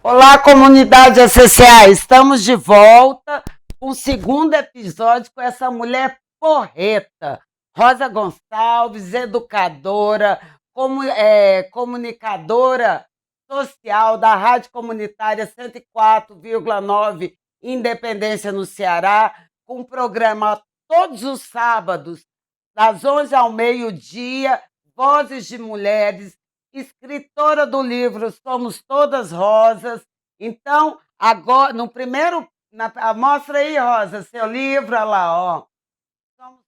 Olá, comunidade SCA, estamos de volta com o segundo episódio com essa mulher porreta, Rosa Gonçalves, educadora, comunicadora social da Rádio Comunitária 104,9 Independência no Ceará, com um programa todos os sábados, das 11 ao meio-dia, Vozes de Mulheres, escritora do livro Somos Todas Rosas. Então, agora, no primeiro. Mostra aí, Rosa, seu livro, olha lá, ó. Somos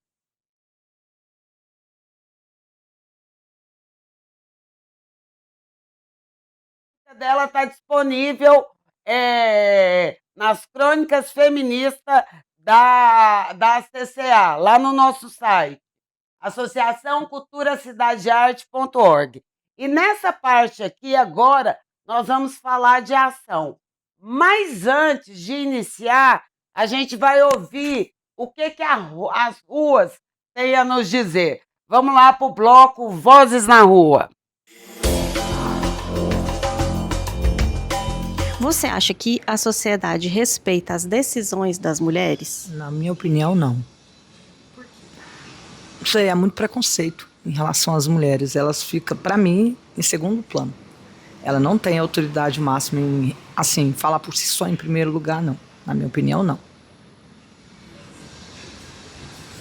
dela está disponível nas crônicas feministas da CCA, lá no nosso site, Associação Cultura Cidade Arte.org. E nessa parte aqui, agora, nós vamos falar de ação. Mas antes de iniciar, a gente vai ouvir o que as ruas têm a nos dizer. Vamos lá para o bloco Vozes na Rua. Você acha que a sociedade respeita as decisões das mulheres? Na minha opinião, não. Por quê? Isso aí é muito preconceito em relação às mulheres. Elas ficam, para mim, em segundo plano. Ela não tem autoridade máxima em, assim, falar por si só em primeiro lugar, não. Na minha opinião, não.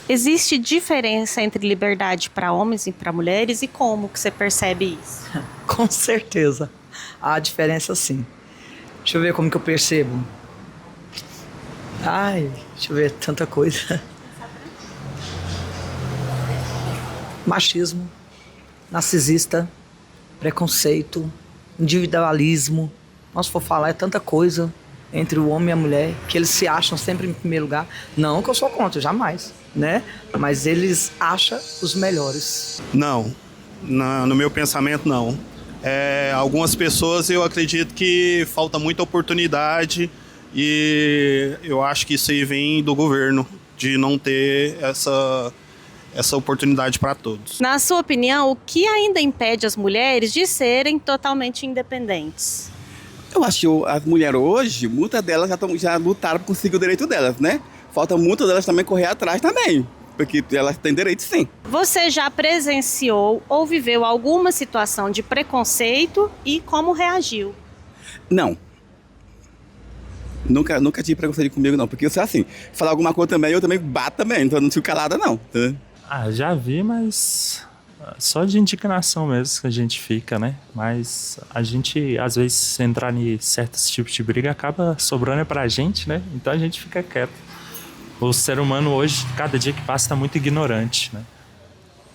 Existe diferença entre liberdade para homens e para mulheres? E como que você percebe isso? Com certeza. Há diferença, sim. Deixa eu ver como que eu percebo. Ai, deixa eu ver, tanta coisa. Machismo, narcisista, preconceito, individualismo. Nossa, for falar, é tanta coisa entre o homem e a mulher, que eles se acham sempre em primeiro lugar. Não que eu sou contra, jamais, né? Mas eles acham os melhores. Não, no meu pensamento, não. Algumas pessoas, eu acredito que falta muita oportunidade e eu acho que isso aí vem do governo, de não ter essa oportunidade para todos. Na sua opinião, o que ainda impede as mulheres de serem totalmente independentes? Eu acho que as mulheres hoje, muitas delas já lutaram para conseguir o direito delas, né? Falta muitas delas também correr atrás também, porque elas têm direito, sim. Você já presenciou ou viveu alguma situação de preconceito e como reagiu? Não. Nunca tive preconceito comigo, não. Porque eu sou assim, falar alguma coisa também, eu também bato também, então eu não fico calada, não. Tá? Já vi, mas só de indignação mesmo que a gente fica, né? Mas a gente, às vezes, se entrar em certos tipos de briga, acaba sobrando pra gente, né? Então a gente fica quieto. O ser humano hoje, cada dia que passa, está muito ignorante, né?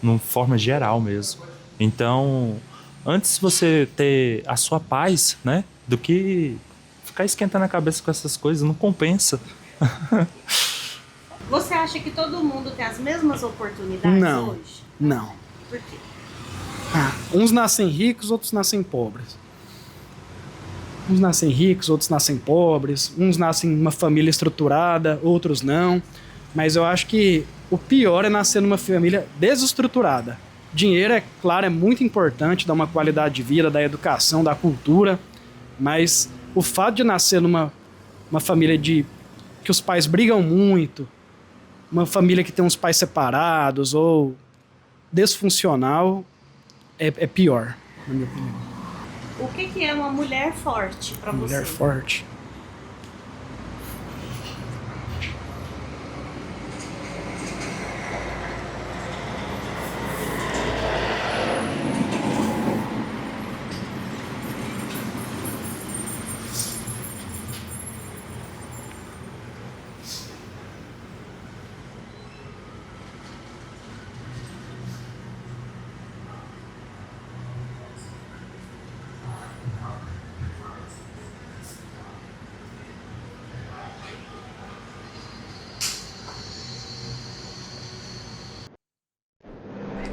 Numa forma geral mesmo. Então, antes você ter a sua paz, né? Do que ficar esquentando a cabeça com essas coisas, não compensa. Você acha que todo mundo tem as mesmas oportunidades hoje? Não. Por quê? Uns nascem ricos, outros nascem pobres. Uns nascem ricos, outros nascem pobres. Uns nascem em uma família estruturada, outros não. Mas eu acho que o pior é nascer numa família desestruturada. Dinheiro, é claro, é muito importante, dá uma qualidade de vida, da educação, da cultura. Mas o fato de nascer numa família que os pais brigam muito, uma família que tem uns pais separados ou desfuncional, é pior, na minha opinião. O que é uma mulher forte para você? Mulher forte.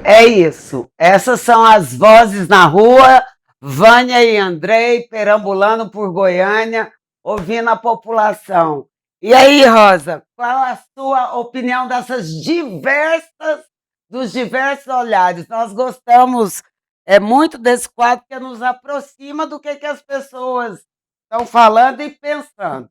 É isso. Essas são as vozes na rua, Vânia e Andrei perambulando por Goiânia, ouvindo a população. E aí, Rosa, qual a sua opinião dos diversos olhares? Nós gostamos muito desse quadro, que nos aproxima do que as pessoas estão falando e pensando.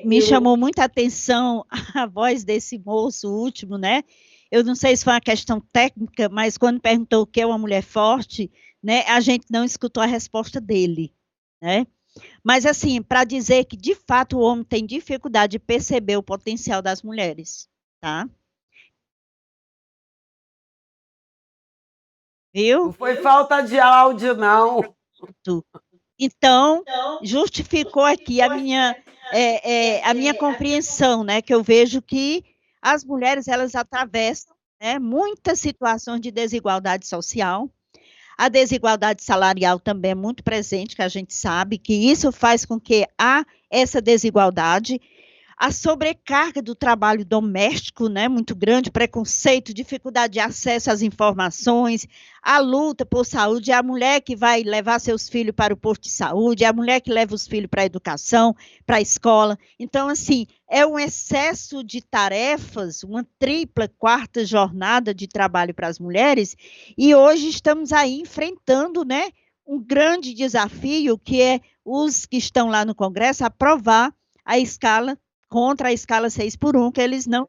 Me chamou muita atenção a voz desse moço último, né? Eu não sei se foi uma questão técnica, mas quando perguntou o que é uma mulher forte, né, a gente não escutou a resposta dele, né? Mas assim, para dizer que de fato o homem tem dificuldade de perceber o potencial das mulheres, tá? Viu? Não foi falta de áudio, não. Então, justificou aqui a minha compreensão, né, que eu vejo que as mulheres elas atravessam, né, muitas situações de desigualdade social. A desigualdade salarial também é muito presente, que a gente sabe que isso faz com que há essa desigualdade. A sobrecarga do trabalho doméstico, né, muito grande, preconceito, dificuldade de acesso às informações, a luta por saúde, é a mulher que vai levar seus filhos para o posto de saúde, é a mulher que leva os filhos para a educação, para a escola. Então, assim, é um excesso de tarefas, uma tripla, quarta jornada de trabalho para as mulheres, e hoje estamos aí enfrentando, né, um grande desafio, que é os que estão lá no Congresso aprovar a escala contra a escala 6x1, que eles não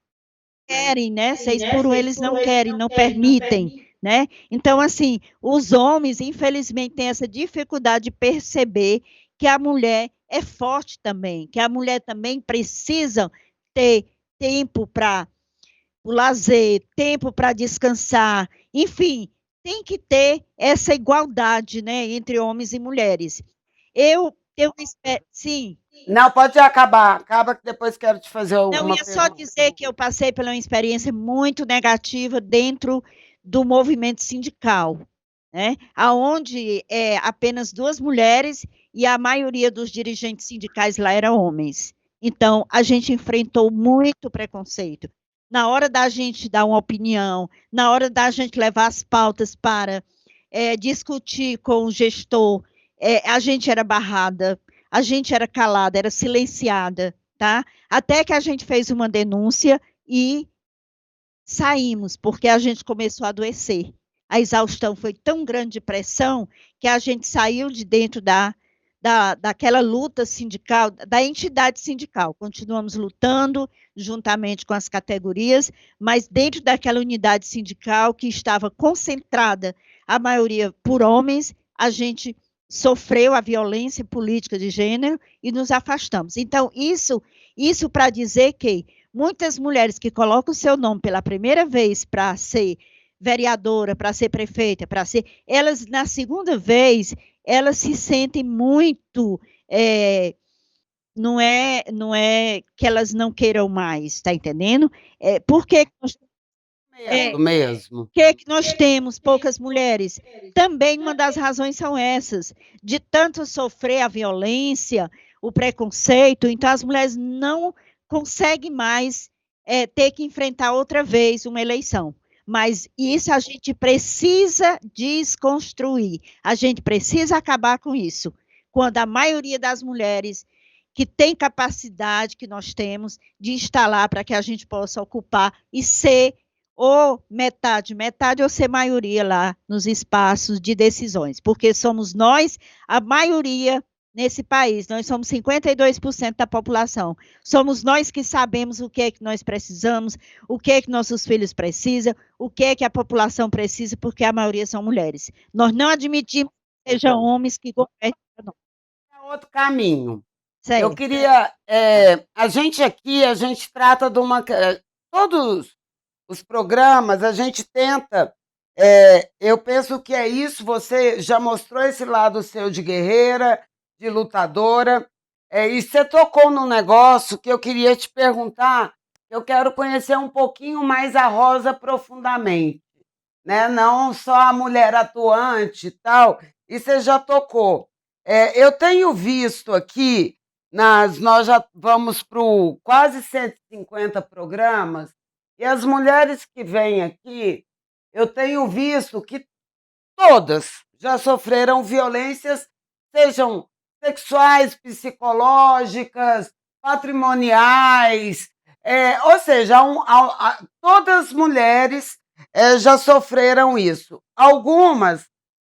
querem, né? 6x1 eles não querem, não permitem, né? Então, assim, os homens, infelizmente, têm essa dificuldade de perceber que a mulher é forte também, que a mulher também precisa ter tempo para o lazer, tempo para descansar, enfim, tem que ter essa igualdade, né, entre homens e mulheres. Eu sim. Não, pode acabar. Acaba que depois quero te fazer Não, alguma ia só pergunta. dizer que eu passei por uma experiência muito negativa dentro do movimento sindical, né? Aonde apenas 2 mulheres e a maioria dos dirigentes sindicais lá eram homens. Então, a gente enfrentou muito preconceito. Na hora da gente dar uma opinião, na hora da gente levar as pautas para discutir com o gestor, a gente era barrada, a gente era calada, era silenciada, tá? Até que a gente fez uma denúncia e saímos, porque a gente começou a adoecer. A exaustão foi tão grande de pressão que a gente saiu de dentro daquela luta sindical, da entidade sindical. Continuamos lutando juntamente com as categorias, mas dentro daquela unidade sindical que estava concentrada, a maioria por homens, a gente sofreu a violência política de gênero e nos afastamos. Então, isso para dizer que muitas mulheres que colocam o seu nome pela primeira vez para ser vereadora, para ser prefeita, elas, na segunda vez, elas se sentem muito, não é que elas não queiram mais, está entendendo? Por que nós Mesmo. que nós temos poucas mulheres? Também uma das razões são essas, de tanto sofrer a violência, o preconceito, então as mulheres não conseguem mais ter que enfrentar outra vez uma eleição. Mas isso a gente precisa desconstruir, a gente precisa acabar com isso. Quando a maioria das mulheres que tem capacidade que nós temos de estar lá para que a gente possa ocupar e ser ou metade ou ser maioria lá nos espaços de decisões, porque somos nós a maioria nesse país, nós somos 52% da população, somos nós que sabemos o que é que nós precisamos, o que é que nossos filhos precisam, o que é que a população precisa, porque a maioria são mulheres. Nós não admitimos que sejam homens que governem. É outro caminho. Certo. Eu queria. A gente aqui, a gente trata de uma. Todos os programas, a gente tenta. Eu penso que é isso, você já mostrou esse lado seu de guerreira, de lutadora, e você tocou num negócio que eu queria te perguntar. Eu quero conhecer um pouquinho mais a Rosa profundamente, né? Não só a mulher atuante e tal, e você já tocou. Eu tenho visto aqui, nós já vamos para quase 150 programas, e as mulheres que vêm aqui, eu tenho visto que todas já sofreram violências, sejam sexuais, psicológicas, patrimoniais, ou seja, todas as mulheres já sofreram isso. Algumas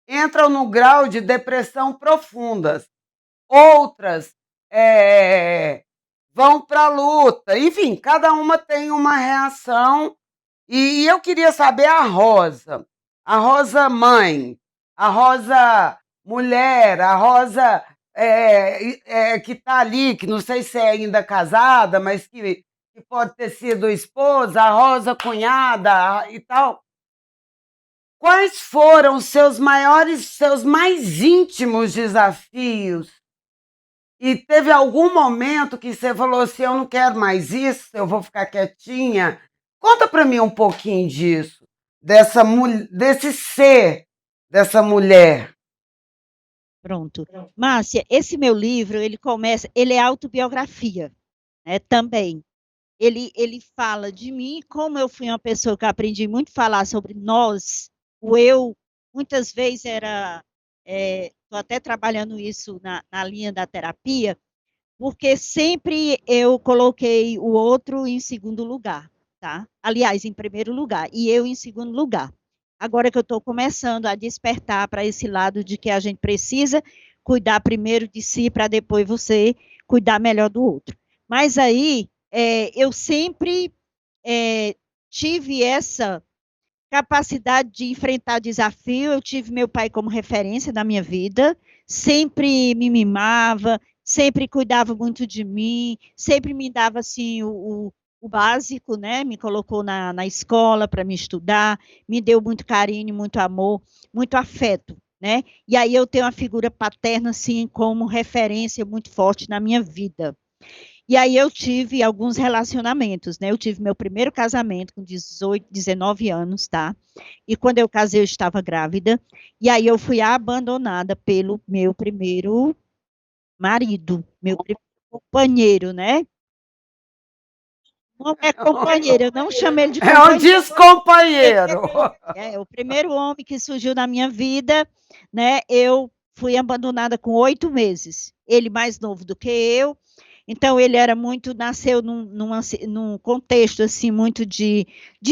entram no grau de depressão profunda. outras vão para a luta. Enfim, cada uma tem uma reação. E eu queria saber a Rosa mãe, a Rosa mulher, a Rosa que está ali, que não sei se é ainda casada, mas que pode ter sido esposa, a Rosa cunhada e tal. Quais foram os seus mais íntimos desafios? E teve algum momento que você falou assim, eu não quero mais isso, eu vou ficar quietinha? Conta para mim um pouquinho disso, desse ser, dessa mulher. Pronto. Márcia, esse meu livro, ele é autobiografia, né, também. Ele fala de mim, como eu fui uma pessoa que aprendi muito a falar sobre nós, o eu, muitas vezes estou até trabalhando isso na linha da terapia, porque sempre eu coloquei o outro em segundo lugar, tá? Aliás, em primeiro lugar, e eu em segundo lugar. Agora que eu estou começando a despertar para esse lado de que a gente precisa cuidar primeiro de si para depois você cuidar melhor do outro. Mas aí, eu sempre tive essa capacidade de enfrentar desafio. Eu tive meu pai como referência na minha vida, sempre me mimava, sempre cuidava muito de mim, sempre me dava assim o básico, né? Me colocou na escola para me estudar, me deu muito carinho, muito amor, muito afeto, né? E aí eu tenho a figura paterna assim como referência muito forte na minha vida. E aí eu tive alguns relacionamentos, né? Eu tive meu primeiro casamento com 18, 19 anos, tá? E quando eu casei, eu estava grávida. E aí eu fui abandonada pelo meu primeiro marido, meu primeiro companheiro, né? Não é companheiro, eu não chamo ele de É um companheiro. descompanheiro. É o primeiro homem que surgiu na minha vida, né? Eu fui abandonada com 8 meses. Ele mais novo do que eu. Então ele nasceu num contexto assim muito de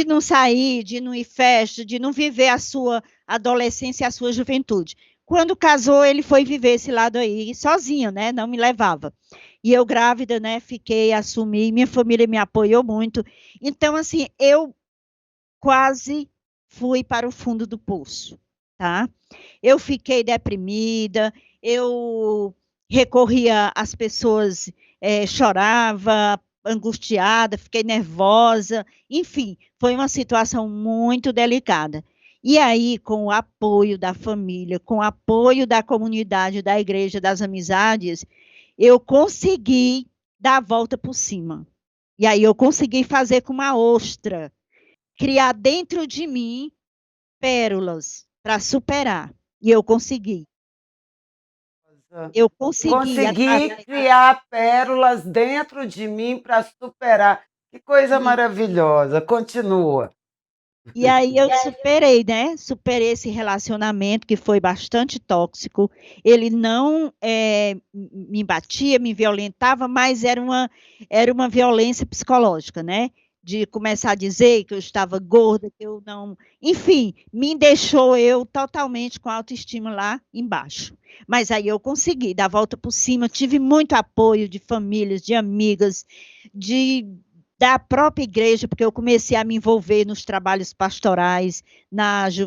não sair, de não ir festa, de não viver a sua adolescência e a sua juventude. Quando casou, ele foi viver esse lado aí sozinho, né? Não me levava. E eu grávida, né? Assumi, minha família me apoiou muito. Então, assim, eu quase fui para o fundo do poço, tá? Eu fiquei deprimida, eu recorria às pessoas, chorava, angustiada, fiquei nervosa, enfim, foi uma situação muito delicada. E aí, com o apoio da família, com o apoio da comunidade, da igreja, das amizades, eu consegui dar a volta por cima. E aí eu consegui fazer com uma ostra, criar dentro de mim pérolas para superar. E eu consegui. Eu consegui. Consegui criar pérolas dentro de mim para superar. Que coisa maravilhosa. Continua. E aí eu superei, né? Superei esse relacionamento que foi bastante tóxico. Ele não me batia, me violentava, mas era uma violência psicológica, né? De começar a dizer que eu estava gorda, que eu não. Enfim, me deixou eu totalmente com a autoestima lá embaixo. Mas aí eu consegui dar a volta por cima, tive muito apoio de famílias, de amigas, da própria igreja, porque eu comecei a me envolver nos trabalhos pastorais,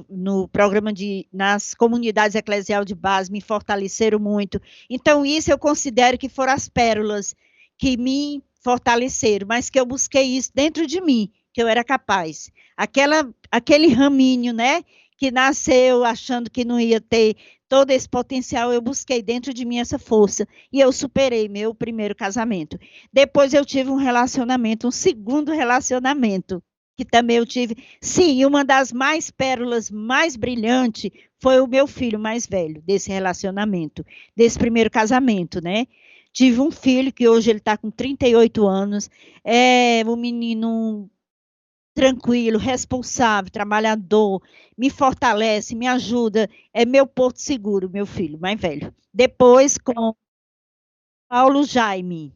no programa nas comunidades eclesiais de base, me fortaleceram muito. Então, isso eu considero que foram as pérolas que me fortaleceram, mas que eu busquei isso dentro de mim, que eu era capaz. Aquele raminho, né, que nasceu achando que não ia ter todo esse potencial, eu busquei dentro de mim essa força, e eu superei meu primeiro casamento. Depois eu tive um segundo relacionamento, que também eu tive. Sim, uma das pérolas mais brilhantes foi o meu filho mais velho, desse relacionamento, desse primeiro casamento, né? Tive um filho que hoje ele está com 38 anos, é um menino tranquilo, responsável, trabalhador, me fortalece, me ajuda, é meu porto seguro, meu filho mais velho. Depois com Paulo Jaime.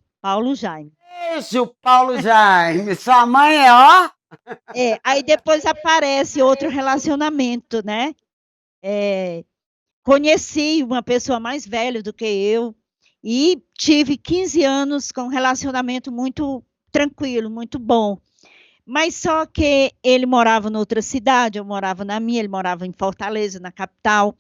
Beijo, Paulo Jaime. Sua mãe é ó? Aí depois aparece outro relacionamento, né? Conheci uma pessoa mais velha do que eu, E tive 15 anos com um relacionamento muito tranquilo, muito bom. Mas só que ele morava noutra cidade, eu morava na minha, ele morava em Fortaleza, na capital.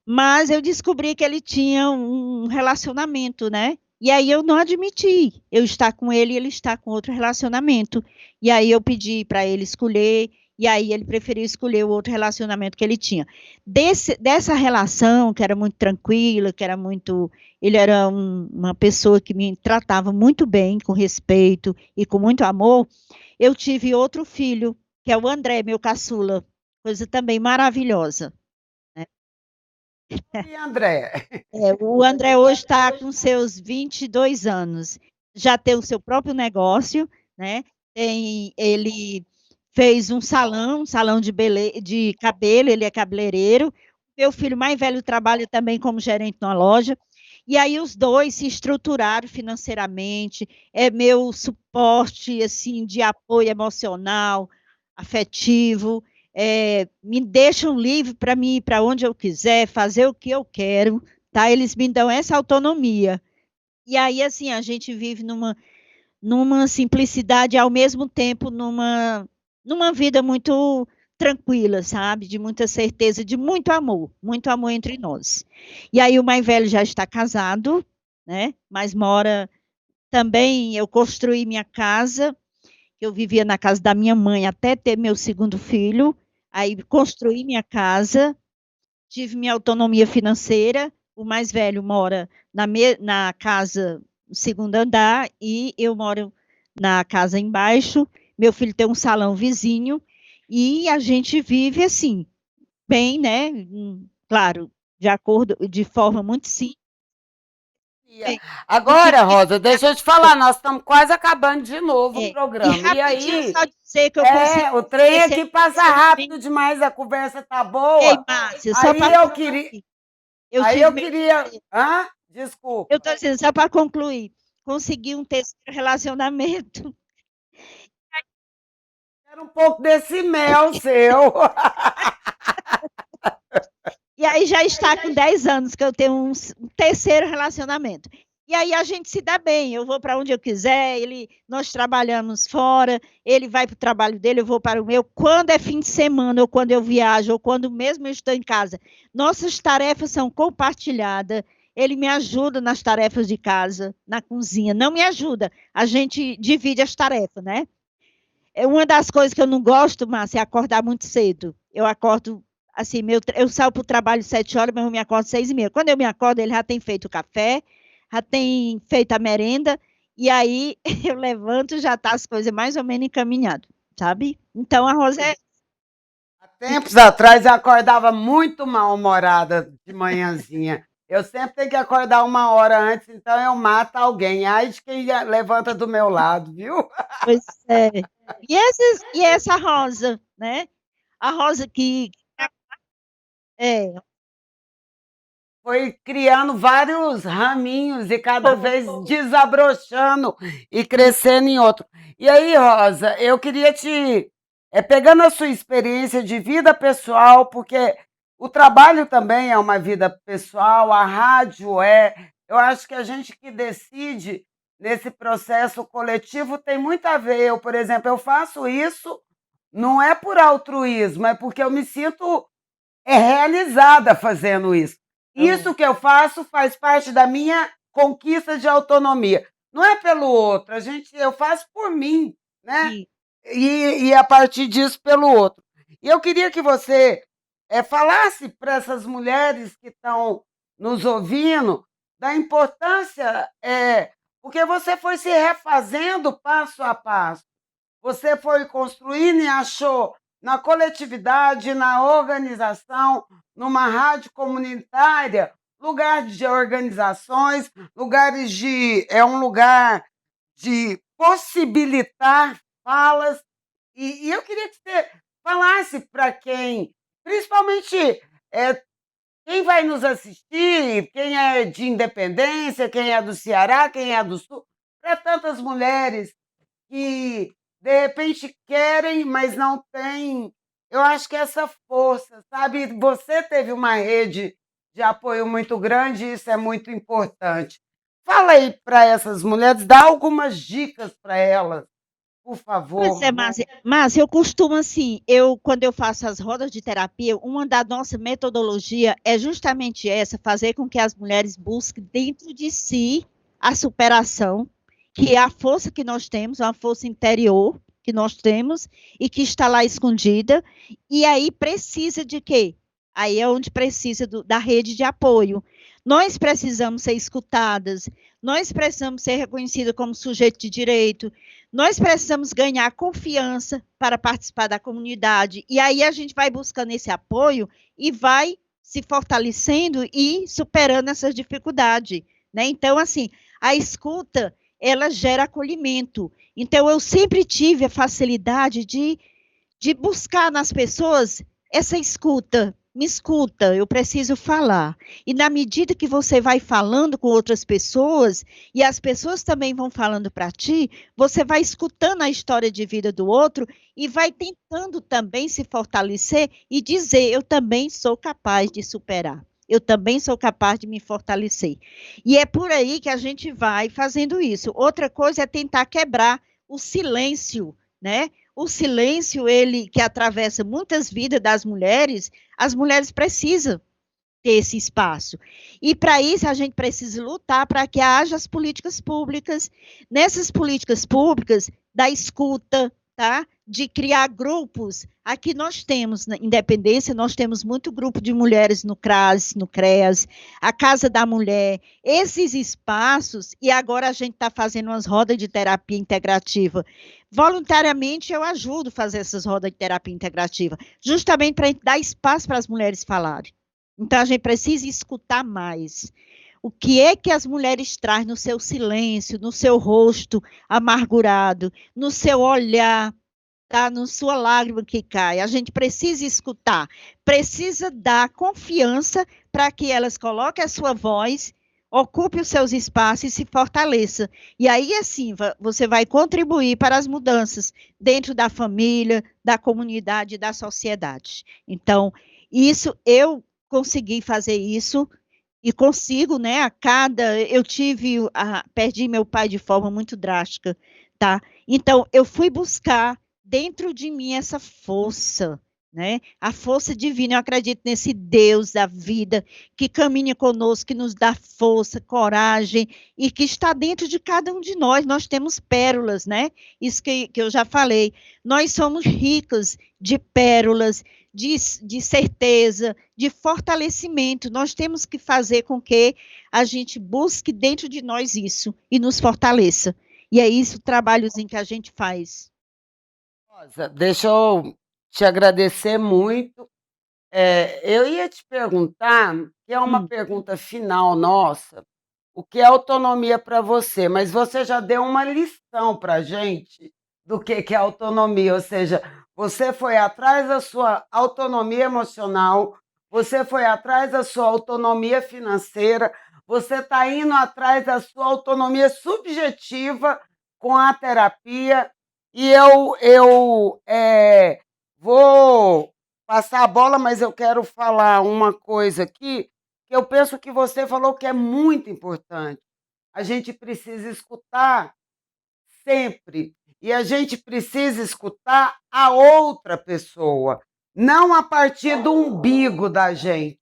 Mas eu descobri que ele tinha um relacionamento, né? E aí eu não admiti eu estar com ele e ele estar com outro relacionamento. E aí eu pedi para ele escolher, e aí ele preferiu escolher o outro relacionamento que ele tinha. Dessa relação, que era muito tranquila, que era muito. Ele era uma pessoa que me tratava muito bem, com respeito e com muito amor. Eu tive outro filho, que é o André, meu caçula, coisa também maravilhosa. E André? O André hoje está com seus 22 anos, já tem o seu próprio negócio, né? Ele fez um salão de cabelo, ele é cabeleireiro. Meu filho mais velho trabalha também como gerente numa loja. E aí os dois se estruturaram financeiramente, é meu suporte assim de apoio emocional, afetivo, me deixam livre para mim ir para onde eu quiser, fazer o que eu quero, tá? Eles me dão essa autonomia. E aí, assim, a gente vive numa simplicidade, ao mesmo tempo, numa vida muito tranquila, sabe? De muita certeza, de muito amor entre nós. E aí, o mais velho já está casado, né? Mas mora também. Eu construí minha casa, eu vivia na casa da minha mãe até ter meu segundo filho. Aí, construí minha casa, tive minha autonomia financeira. O mais velho mora na casa, no segundo andar, e eu moro na casa embaixo. Meu filho tem um salão vizinho, e a gente vive assim, bem, né? Claro, de forma muito simples. Bem, e que Agora, Rosa, deixa eu te falar, nós estamos quase acabando de novo o e programa. E rapidinho aí, só dizer que eu consegui o trem esse aqui passa rápido demais, a conversa tá Ei, boa. Márcia, só Aí para eu queria, eu aí tive eu meu queria, hã? eu Desculpa. estou dizendo, só para concluir, consegui um terceiro relacionamento. Era um pouco desse mel seu. E aí já está com 10 anos que eu tenho um terceiro relacionamento. E aí a gente se dá bem, eu vou para onde eu quiser, nós trabalhamos fora, ele vai para o trabalho dele, eu vou para o meu. Quando é fim de semana, ou quando eu viajo, ou quando mesmo eu estou em casa, nossas tarefas são compartilhadas. Ele me ajuda nas tarefas de casa, na cozinha. Não me ajuda, a gente divide as tarefas, né? É uma das coisas que eu não gosto, Márcia, é acordar muito cedo. Eu acordo, assim, eu saio para o trabalho 7 horas, mas eu me acordo 6h30. Quando eu me acordo, ele já tem feito o café, já tem feito a merenda, e aí eu levanto, já tá as coisas mais ou menos encaminhadas, sabe? Então, a Rosa é... Há tempos atrás eu acordava muito mal-humorada de manhãzinha. Eu sempre tenho que acordar 1 hora antes, então eu mato alguém. Ai de quem levanta do meu lado, viu? Pois é. E essa Rosa, né? A Rosa que... É, Foi criando vários raminhos e cada vez desabrochando e crescendo em outro. E aí, Rosa, eu queria pegando a sua experiência de vida pessoal, porque o trabalho também é uma vida pessoal, a rádio é. Eu acho que a gente que decide nesse processo coletivo tem muito a ver. Eu, por exemplo, eu faço isso não é por altruísmo, é porque eu me sinto realizada fazendo isso. Isso que eu faço faz parte da minha conquista de autonomia. Não é pelo outro, eu faço por mim, né? e E a partir disso pelo outro. E eu queria que você falasse para essas mulheres que estão nos ouvindo da importância, porque você foi se refazendo passo a passo. Você foi construindo e achou na coletividade, na organização, numa rádio comunitária, lugar de organizações, lugares de é um lugar de possibilitar falas. E eu queria que você falasse para quem, principalmente quem vai nos assistir, quem é de Independência, quem é do Ceará, quem é do Sul, para tantas mulheres que de repente querem, mas não têm. Eu acho que essa força, sabe? Você teve uma rede de apoio muito grande, e isso é muito importante. Fala aí para essas mulheres, dá algumas dicas para elas, por favor. Pois é, Márcia, eu costumo assim, quando eu faço as rodas de terapia, uma da nossa metodologia é justamente essa, fazer com que as mulheres busquem dentro de si a superação, que é a força que nós temos, uma força interior que nós temos e que está lá escondida, e aí precisa de quê? Aí é onde precisa da rede de apoio. Nós precisamos ser escutadas, nós precisamos ser reconhecidas como sujeito de direito, nós precisamos ganhar confiança para participar da comunidade. E aí a gente vai buscando esse apoio e vai se fortalecendo e superando essas dificuldades, né? Então, assim, a escuta, ela gera acolhimento. Então, eu sempre tive a facilidade de buscar nas pessoas essa escuta. Me escuta, eu preciso falar. E na medida que você vai falando com outras pessoas, e as pessoas também vão falando para ti, você vai escutando a história de vida do outro e vai tentando também se fortalecer e dizer: eu também sou capaz de superar. Eu também sou capaz de me fortalecer. E é por aí que a gente vai fazendo isso. Outra coisa é tentar quebrar o silêncio, né? O silêncio, ele que atravessa muitas vidas das mulheres, as mulheres precisam ter esse espaço. E para isso a gente precisa lutar para que haja as políticas públicas, nessas políticas públicas da escuta, tá? De criar grupos. Aqui nós temos, na Independência, nós temos muito grupo de mulheres no CRAS, no CREAS, a Casa da Mulher, esses espaços, e agora a gente está fazendo umas rodas de terapia integrativa. Voluntariamente eu ajudo a fazer essas rodas de terapia integrativa, justamente para dar espaço para as mulheres falarem. Então, a gente precisa escutar mais. O que é que as mulheres trazem no seu silêncio, no seu rosto amargurado, no seu olhar, tá? Na sua lágrima que cai. A gente precisa escutar, precisa dar confiança para que elas coloquem a sua voz, ocupe os seus espaços e se fortaleça. E aí, assim, você vai contribuir para as mudanças dentro da família, da comunidade, da sociedade. Então, isso eu consegui fazer isso e consigo, né? Eu perdi meu pai de forma muito drástica, tá? Então eu fui buscar dentro de mim essa força, né? A força divina. Eu acredito nesse Deus da vida que caminha conosco, que nos dá força, coragem e que está dentro de cada um de nós. Nós temos pérolas, né? Isso que eu já falei. Nós somos ricos de pérolas, de certeza, de fortalecimento. Nós temos que fazer com que a gente busque dentro de nós isso e nos fortaleça. E é isso o trabalhozinho que a gente faz. Rosa, deixa eu te agradecer muito. Eu ia te perguntar, que é uma pergunta final nossa, o que é autonomia para você, mas você já deu uma lição para a gente do que é autonomia, ou seja, você foi atrás da sua autonomia emocional, você foi atrás da sua autonomia financeira, você está indo atrás da sua autonomia subjetiva com a terapia, e eu vou passar a bola, mas eu quero falar uma coisa aqui que eu penso que você falou que é muito importante. A gente precisa escutar sempre e a gente precisa escutar a outra pessoa, não a partir do umbigo da gente,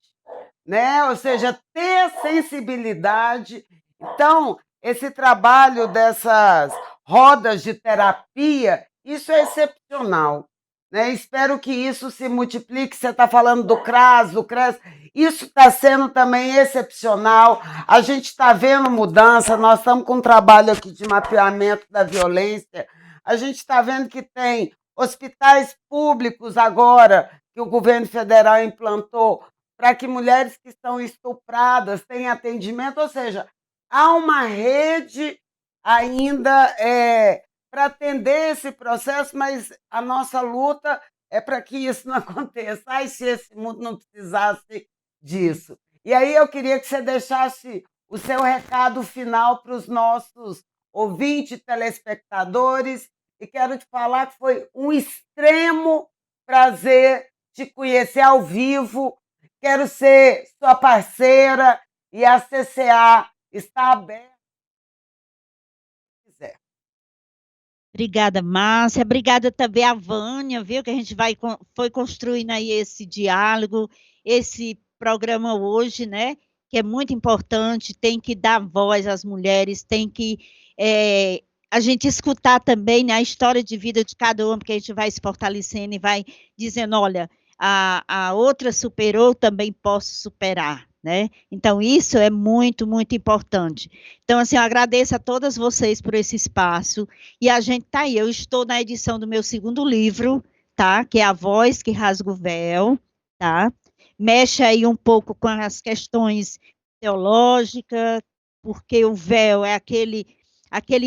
né? Ou seja, ter sensibilidade. Então, esse trabalho dessas rodas de terapia, isso é excepcional, né? Espero que isso se multiplique. Você está falando do CRAS, do CRES, isso está sendo também excepcional. A gente está vendo mudança, nós estamos com um trabalho aqui de mapeamento da violência, a gente está vendo que tem hospitais públicos agora, que o governo federal implantou, para que mulheres que estão estupradas tenham atendimento, ou seja, há uma rede ainda para atender esse processo, mas a nossa luta é para que isso não aconteça. Ai, se esse mundo não precisasse disso. E aí eu queria que você deixasse o seu recado final para os nossos ouvintes, telespectadores, e quero te falar que foi um extremo prazer te conhecer ao vivo. Quero ser sua parceira e a CCA está aberta Obrigada, Márcia. Obrigada também a Vânia, viu? Que a gente foi construindo aí esse diálogo, esse programa hoje, né? Que é muito importante, tem que dar voz às mulheres, tem que a gente escutar também, né, a história de vida de cada uma, porque a gente vai se fortalecendo e vai dizendo, olha, a outra superou, também posso superar, né? Então, isso é muito, muito importante. Então, assim, eu agradeço a todas vocês por esse espaço. E a gente tá aí. Eu estou na edição do meu segundo livro, tá? Que é A Voz que Rasga o Véu, tá? Mexe aí um pouco com as questões teológicas, porque o véu é aquele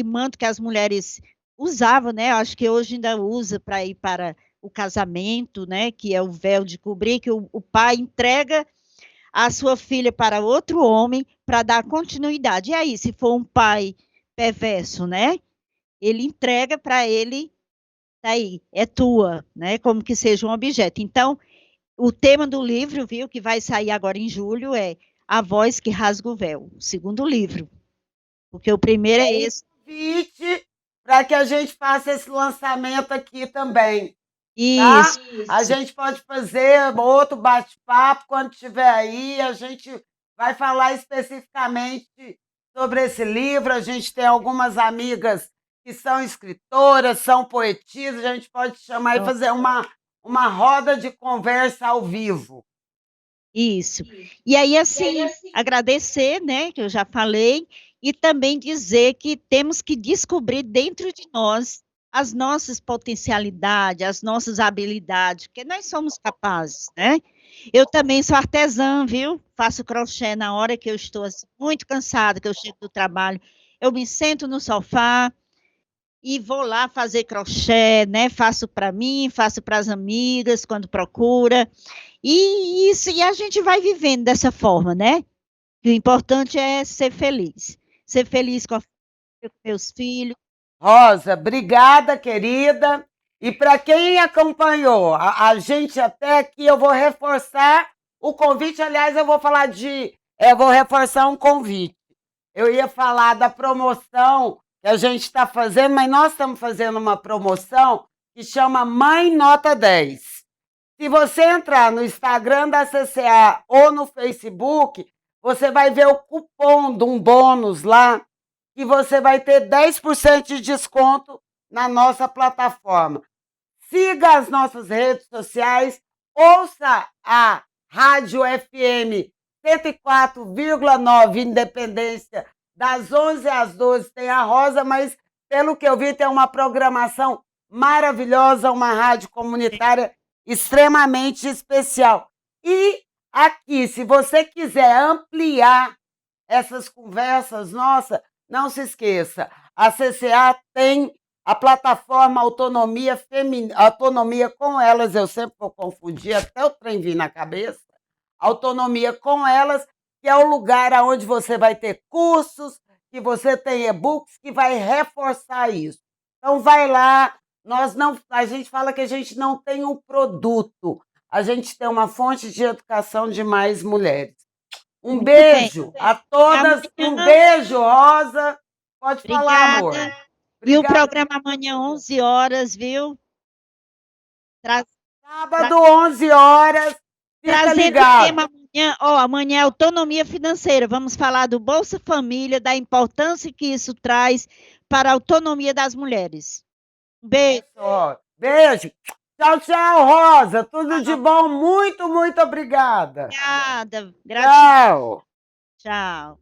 manto que as mulheres usavam, né? Eu acho que hoje ainda usa para ir para o casamento, né? Que é o véu de cobrir, que o pai entrega a sua filha para outro homem para dar continuidade. E aí, se for um pai perverso, né? Ele entrega para ele, tá aí, é tua, né? Como que seja um objeto. Então, o tema do livro, viu, que vai sair agora em julho é A Voz que Rasga o Véu, o segundo livro. Porque o primeiro é esse. Convite para que a gente faça esse lançamento aqui também. Isso. Tá? A gente pode fazer outro bate-papo quando estiver aí. A gente vai falar especificamente sobre esse livro. A gente tem algumas amigas que são escritoras, são poetisas. A gente pode chamar e fazer uma roda de conversa ao vivo. Isso. E aí, assim, agradecer, né, que eu já falei, e também dizer que temos que descobrir dentro de nós as nossas potencialidades, as nossas habilidades, porque nós somos capazes, né? Eu também sou artesã, viu? Faço crochê na hora que eu estou assim, muito cansada, que eu chego do trabalho, eu me sento no sofá e vou lá fazer crochê, né? Faço para mim, faço para as amigas quando procura. E isso, e a gente vai vivendo dessa forma, né? E o importante é ser feliz. Ser feliz com meus filhos. Rosa, obrigada, querida. E para quem acompanhou a gente até aqui, eu vou reforçar o convite. Aliás, eu vou falar vou reforçar um convite. Eu ia falar da promoção que a gente está fazendo, mas nós estamos fazendo uma promoção que chama Mãe Nota 10. Se você entrar no Instagram da CCA ou no Facebook, você vai ver o cupom de um bônus lá, que você vai ter 10% de desconto na nossa plataforma. Siga as nossas redes sociais, ouça a Rádio FM 104,9 Independência, das 11 às 12 tem a Rosa, mas pelo que eu vi tem uma programação maravilhosa, uma rádio comunitária extremamente especial. E aqui, se você quiser ampliar essas conversas, nossa, não se esqueça, a CCA tem a plataforma Autonomia Feminina, Autonomia com Elas, eu sempre vou confundir, até o trem vir na cabeça, Autonomia com Elas, que é o lugar onde você vai ter cursos, que você tem e-books, que vai reforçar isso. Então, vai lá, a gente fala que a gente não tem um produto, a gente tem uma fonte de educação de mais mulheres. Um beijo a todas, um beijo, Rosa. Pode falar, amor. Obrigada. E o programa amanhã, 11 horas, viu? Sábado, 11 horas. Fica Trazendo ligado. o tema amanhã, amanhã é autonomia financeira. Vamos falar do Bolsa Família, da importância que isso traz para a autonomia das mulheres. Um beijo. Beijo. Tchau, tchau, Rosa. Tudo de bom. Muito, muito obrigada. Obrigada. Tchau. Tchau.